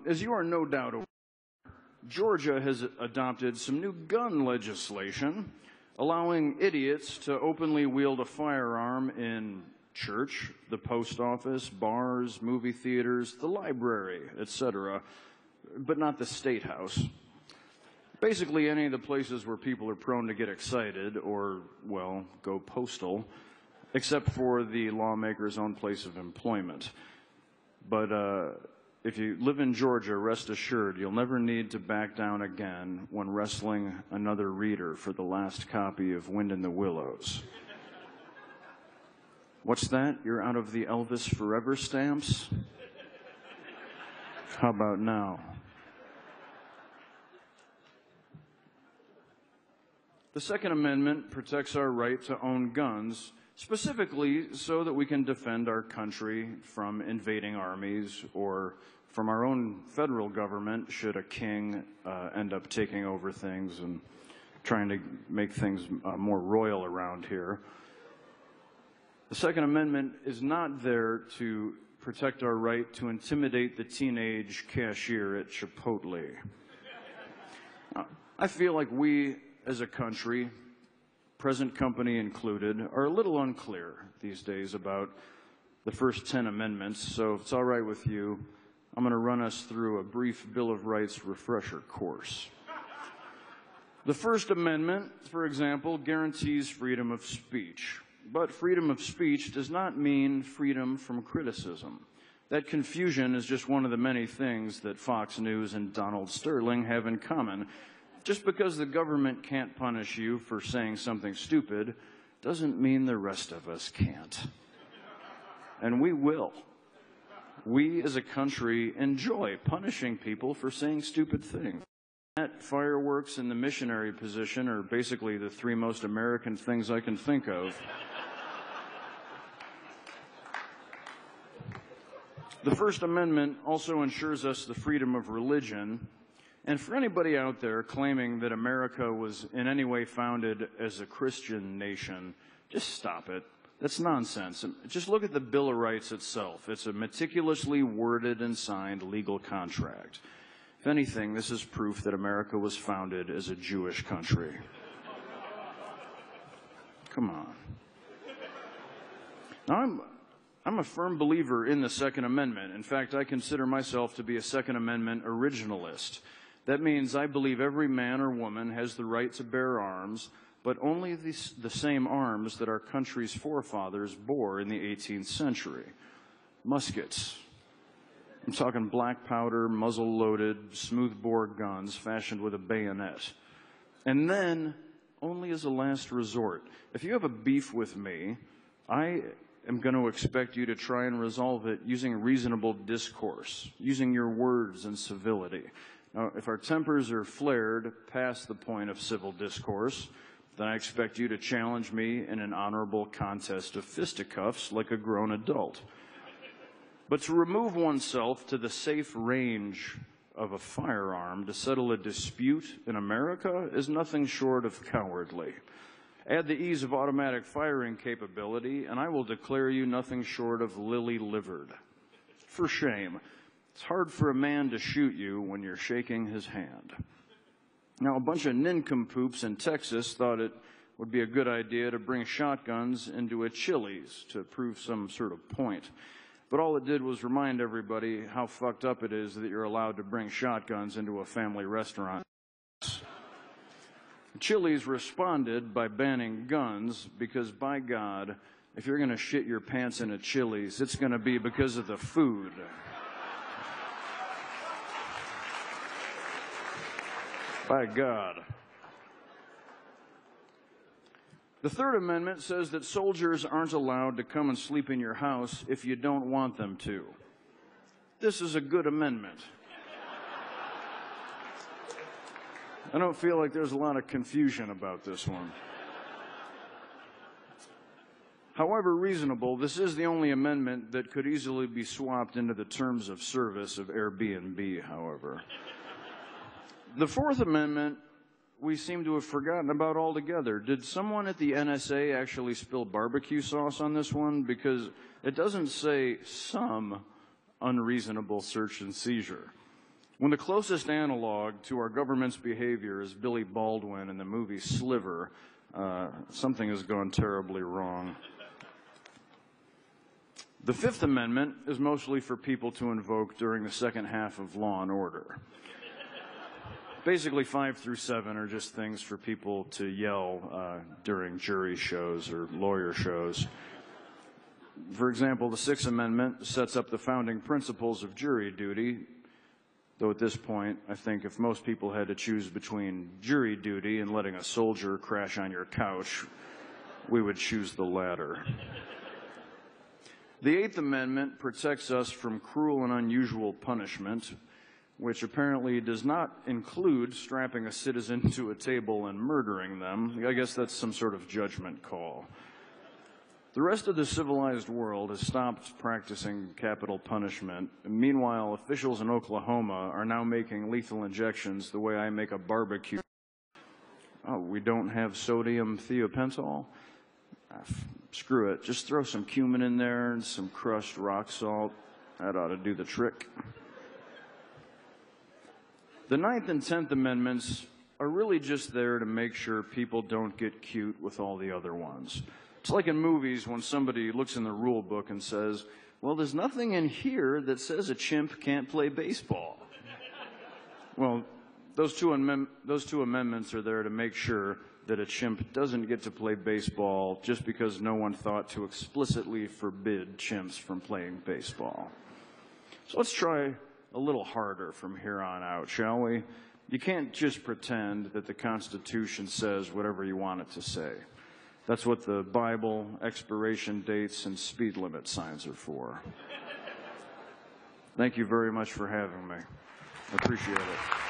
As you are no doubt aware, Georgia has adopted some new gun legislation allowing idiots to openly wield a firearm in church, the post office, bars, movie theaters, the library, etc., but not the State House. Basically, any of the places where people are prone to get excited or, well, go postal, except for the lawmaker's own place of employment. But if you live in Georgia, rest assured you'll never need to back down again when wrestling another reader for the last copy of Wind in the Willows. What's that? You're out of the Elvis Forever stamps? How about now? The Second Amendment protects our right to own guns, specifically so that we can defend our country from invading armies or from our own federal government should a king end up taking over things and trying to make things more royal around here. The Second Amendment is not there to protect our right to intimidate the teenage cashier at Chipotle. I feel like we, as a country, present company included, are a little unclear these days about the first 10 amendments, so if it's all right with you, I'm going to run us through a brief Bill of Rights refresher course. The First Amendment, for example, guarantees freedom of speech. But freedom of speech does not mean freedom from criticism. That confusion is just one of the many things that Fox News and Donald Sterling have in common. Just because the government can't punish you for saying something stupid doesn't mean the rest of us can't. And we will. We as a country enjoy punishing people for saying stupid things. That, fireworks, and the missionary position are basically the three most American things I can think of. The First Amendment also ensures us the freedom of religion. And for anybody out there claiming that America was in any way founded as a Christian nation, just stop it. That's nonsense. Just look at the Bill of Rights itself. It's a meticulously worded and signed legal contract. If anything, this is proof that America was founded as a Jewish country. Come on. Now, I'm a firm believer in the Second Amendment. In fact, I consider myself to be a Second Amendment originalist. That means I believe every man or woman has the right to bear arms, but only the same arms that our country's forefathers bore in the 18th century. Muskets. I'm talking black powder, muzzle-loaded, smoothbore guns fashioned with a bayonet. And then, only as a last resort, if you have a beef with me, I am going to expect you to try and resolve it using reasonable discourse, using your words and civility. Now, if our tempers are flared past the point of civil discourse, then I expect you to challenge me in an honorable contest of fisticuffs like a grown adult. But to remove oneself to the safe range of a firearm to settle a dispute in America is nothing short of cowardly. Add the ease of automatic firing capability, and I will declare you nothing short of lily-livered. For shame. It's hard for a man to shoot you when you're shaking his hand. Now, a bunch of nincompoops in Texas thought it would be a good idea to bring shotguns into a Chili's to prove some sort of point. But all it did was remind everybody how fucked up it is that you're allowed to bring shotguns into a family restaurant. Chili's responded by banning guns because, by God, if you're going to shit your pants in a Chili's, it's going to be because of the food. By God. The Third Amendment says that soldiers aren't allowed to come and sleep in your house if you don't want them to. This is a good amendment. I don't feel like there's a lot of confusion about this one. However reasonable, this is the only amendment that could easily be swapped into the terms of service of Airbnb, however. The Fourth Amendment, we seem to have forgotten about altogether. Did someone at the NSA actually spill barbecue sauce on this one? Because it doesn't say some unreasonable search and seizure. When the closest analog to our government's behavior is Billy Baldwin in the movie Sliver, something has gone terribly wrong. The Fifth Amendment is mostly for people to invoke during the second half of Law and Order. Basically, 5 through 7 are just things for people to yell during jury shows or lawyer shows. For example, the Sixth Amendment sets up the founding principles of jury duty, though at this point, I think if most people had to choose between jury duty and letting a soldier crash on your couch, we would choose the latter. The Eighth Amendment protects us from cruel and unusual punishment, which apparently does not include strapping a citizen to a table and murdering them. I guess that's some sort of judgment call. The rest of the civilized world has stopped practicing capital punishment. Meanwhile, officials in Oklahoma are now making lethal injections the way I make a barbecue. Oh, we don't have sodium thiopental? Screw it. Just throw some cumin in there and some crushed rock salt. That ought to do the trick. The Ninth and 10th Amendments are really just there to make sure people don't get cute with all the other ones. It's like in movies when somebody looks in the rule book and says, well, there's nothing in here that says a chimp can't play baseball. Well, those two amendments are there to make sure that a chimp doesn't get to play baseball just because no one thought to explicitly forbid chimps from playing baseball. So let's try a little harder from here on out, shall we? You can't just pretend that the Constitution says whatever you want it to say. That's what the Bible, expiration dates, and speed limit signs are for. Thank you very much for having me. I appreciate it.